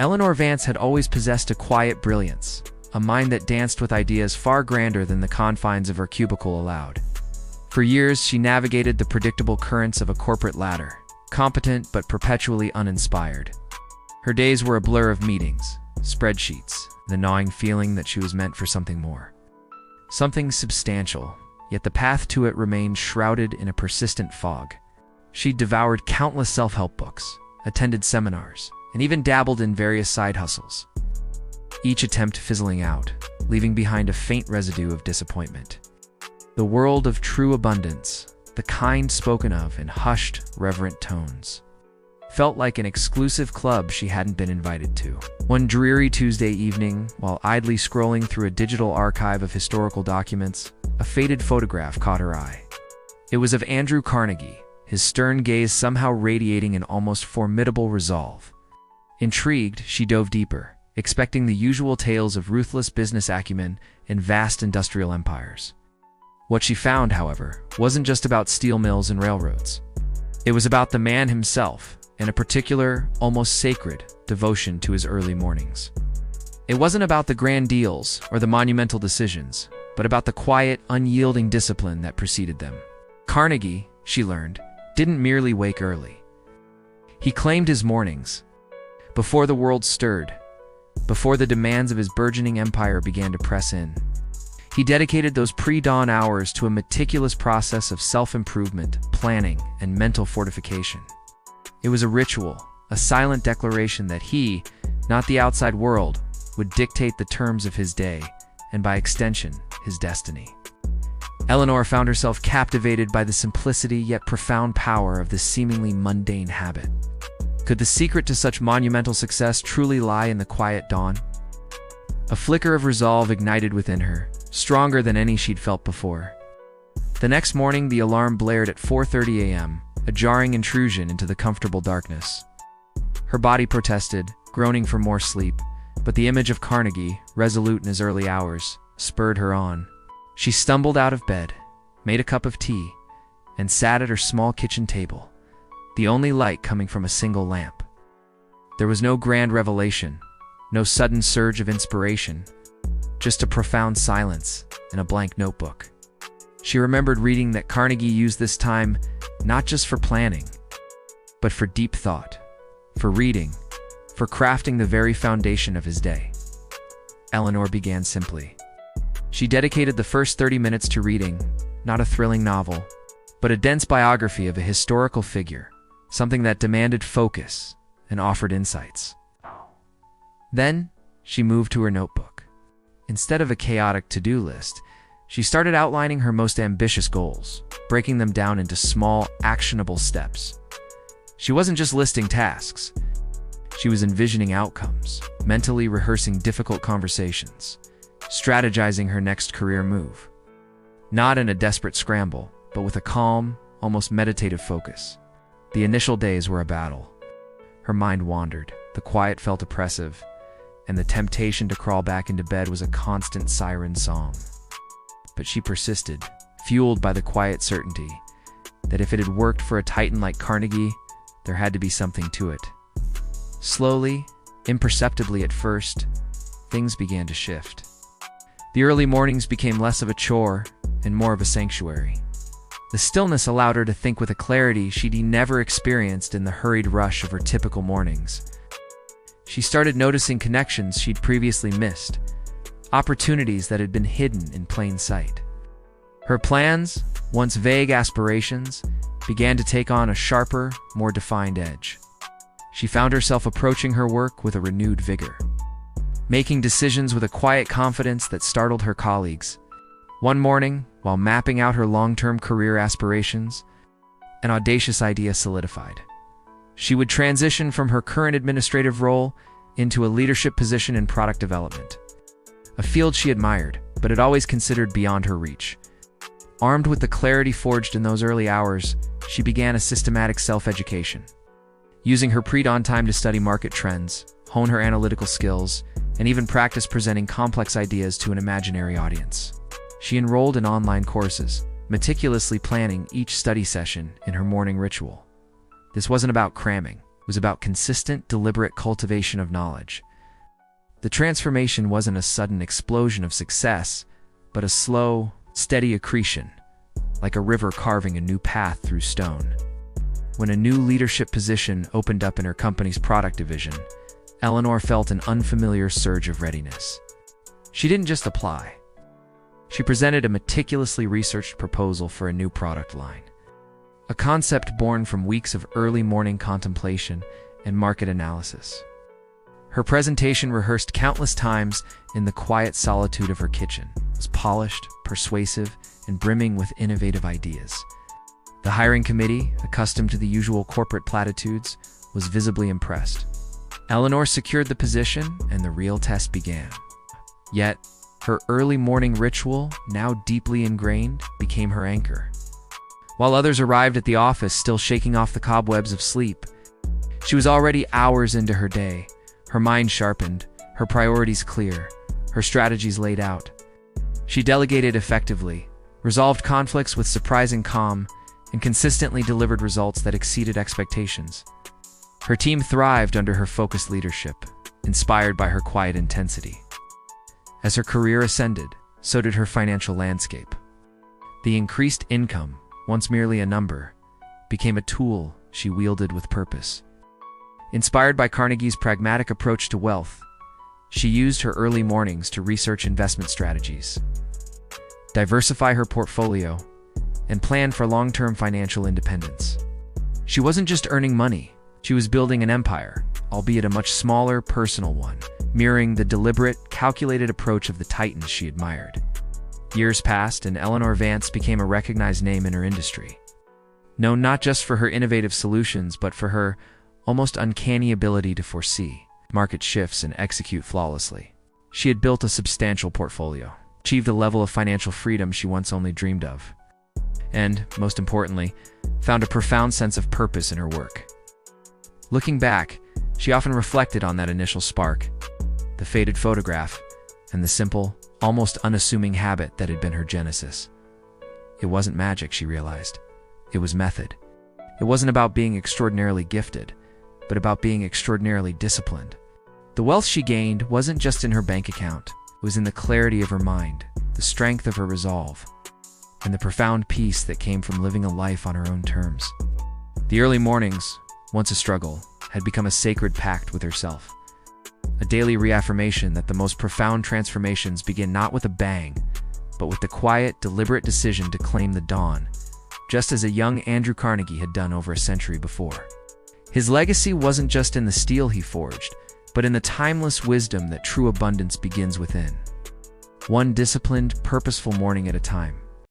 Eleanor Vance had always possessed a quiet brilliance, a mind that danced with ideas far grander than the confines of her cubicle allowed. For years, she navigated the predictable currents of a corporate ladder, competent but perpetually uninspired. Her days were a blur of meetings, spreadsheets, the gnawing feeling that she was meant for something more. Something substantial, yet the path to it remained shrouded in a persistent fog. She devoured countless self-help books, attended seminars, and even dabbled in various side hustles, each attempt fizzling out, leaving behind a faint residue of disappointment. The world of true abundance, the kind spoken of in hushed, reverent tones, felt like an exclusive club she hadn't been invited to. One dreary Tuesday evening, while idly scrolling through a digital archive of historical documents, a faded photograph caught her eye. It was of Andrew Carnegie, his stern gaze somehow radiating an almost formidable resolve. Intrigued, she dove deeper, expecting the usual tales of ruthless business acumen and vast industrial empires. What she found, however, wasn't just about steel mills and railroads. It was about the man himself, and a particular, almost sacred, devotion to his early mornings. It wasn't about the grand deals or the monumental decisions, but about the quiet, unyielding discipline that preceded them. Carnegie, she learned, didn't merely wake early. He claimed his mornings, before the world stirred, before the demands of his burgeoning empire began to press in. He dedicated those pre-dawn hours to a meticulous process of self-improvement, planning, and mental fortification. It was a ritual, a silent declaration that he, not the outside world, would dictate the terms of his day, and by extension, his destiny. Eleanor found herself captivated by the simplicity yet profound power of this seemingly mundane habit. Could the secret to such monumental success truly lie in the quiet dawn? A flicker of resolve ignited within her, stronger than any she'd felt before. The next morning, the alarm blared at 4:30 a.m., a jarring intrusion into the comfortable darkness. Her body protested, groaning for more sleep, but the image of Carnegie, resolute in his early hours, spurred her on. She stumbled out of bed, made a cup of tea, and sat at her small kitchen table, the only light coming from a single lamp. There was no grand revelation, no sudden surge of inspiration, just a profound silence and a blank notebook. She remembered reading that Carnegie used this time not just for planning, but for deep thought, for reading, for crafting the very foundation of his day. Eleanor began simply. She dedicated the first 30 minutes to reading, not a thrilling novel, but a dense biography of a historical figure, something that demanded focus and offered insights. Then, she moved to her notebook. Instead of a chaotic to-do list, she started outlining her most ambitious goals, breaking them down into small, actionable steps. She wasn't just listing tasks. She was envisioning outcomes, mentally rehearsing difficult conversations, strategizing her next career move. Not in a desperate scramble, but with a calm, almost meditative focus. The initial days were a battle. Her mind wandered, the quiet felt oppressive, and the temptation to crawl back into bed was a constant siren song. But she persisted, fueled by the quiet certainty that if it had worked for a titan like Carnegie, there had to be something to it. Slowly, imperceptibly at first, things began to shift. The early mornings became less of a chore and more of a sanctuary. The stillness allowed her to think with a clarity she'd never experienced in the hurried rush of her typical mornings. She started noticing connections she'd previously missed, opportunities that had been hidden in plain sight. Her plans, once vague aspirations, began to take on a sharper, more defined edge. She found herself approaching her work with a renewed vigor, making decisions with a quiet confidence that startled her colleagues. One morning, while mapping out her long-term career aspirations, an audacious idea solidified. She would transition from her current administrative role into a leadership position in product development, a field she admired, but had always considered beyond her reach. Armed with the clarity forged in those early hours, she began a systematic self-education, using her pre-dawn time to study market trends, hone her analytical skills, and even practice presenting complex ideas to an imaginary audience. She enrolled in online courses, meticulously planning each study session in her morning ritual. This wasn't about cramming. It was about consistent, deliberate cultivation of knowledge. The transformation wasn't a sudden explosion of success, but a slow, steady accretion, like a river carving a new path through stone. When a new leadership position opened up in her company's product division, Eleanor felt an unfamiliar surge of readiness. She didn't just apply. She presented a meticulously researched proposal for a new product line, a concept born from weeks of early morning contemplation and market analysis. Her presentation, rehearsed countless times in the quiet solitude of her kitchen, was polished, persuasive, and brimming with innovative ideas. The hiring committee, accustomed to the usual corporate platitudes, was visibly impressed. Eleanor secured the position, and the real test began. Yet, her early morning ritual, now deeply ingrained, became her anchor. While others arrived at the office still shaking off the cobwebs of sleep, she was already hours into her day, her mind sharpened, her priorities clear, her strategies laid out. She delegated effectively, resolved conflicts with surprising calm, and consistently delivered results that exceeded expectations. Her team thrived under her focused leadership, inspired by her quiet intensity. As her career ascended, so did her financial landscape. The increased income, once merely a number, became a tool she wielded with purpose. Inspired by Carnegie's pragmatic approach to wealth, she used her early mornings to research investment strategies, diversify her portfolio, and plan for long-term financial independence. She wasn't just earning money, she was building an empire, albeit a much smaller, personal one, mirroring the deliberate, calculated approach of the titans she admired. Years passed, and Eleanor Vance became a recognized name in her industry. Known not just for her innovative solutions, but for her almost uncanny ability to foresee market shifts and execute flawlessly. She had built a substantial portfolio, achieved a level of financial freedom she once only dreamed of, and, most importantly, found a profound sense of purpose in her work. Looking back, she often reflected on that initial spark, the faded photograph, and the simple, almost unassuming habit that had been her genesis. It wasn't magic, she realized. It was method. It wasn't about being extraordinarily gifted, but about being extraordinarily disciplined. The wealth she gained wasn't just in her bank account. It was in the clarity of her mind, the strength of her resolve, and the profound peace that came from living a life on her own terms. The early mornings, once a struggle, had become a sacred pact with herself. A daily reaffirmation that the most profound transformations begin not with a bang, but with the quiet, deliberate decision to claim the dawn, just as a young Andrew Carnegie had done over a century before. His legacy wasn't just in the steel he forged, but in the timeless wisdom that true abundance begins within. One disciplined, purposeful morning at a time.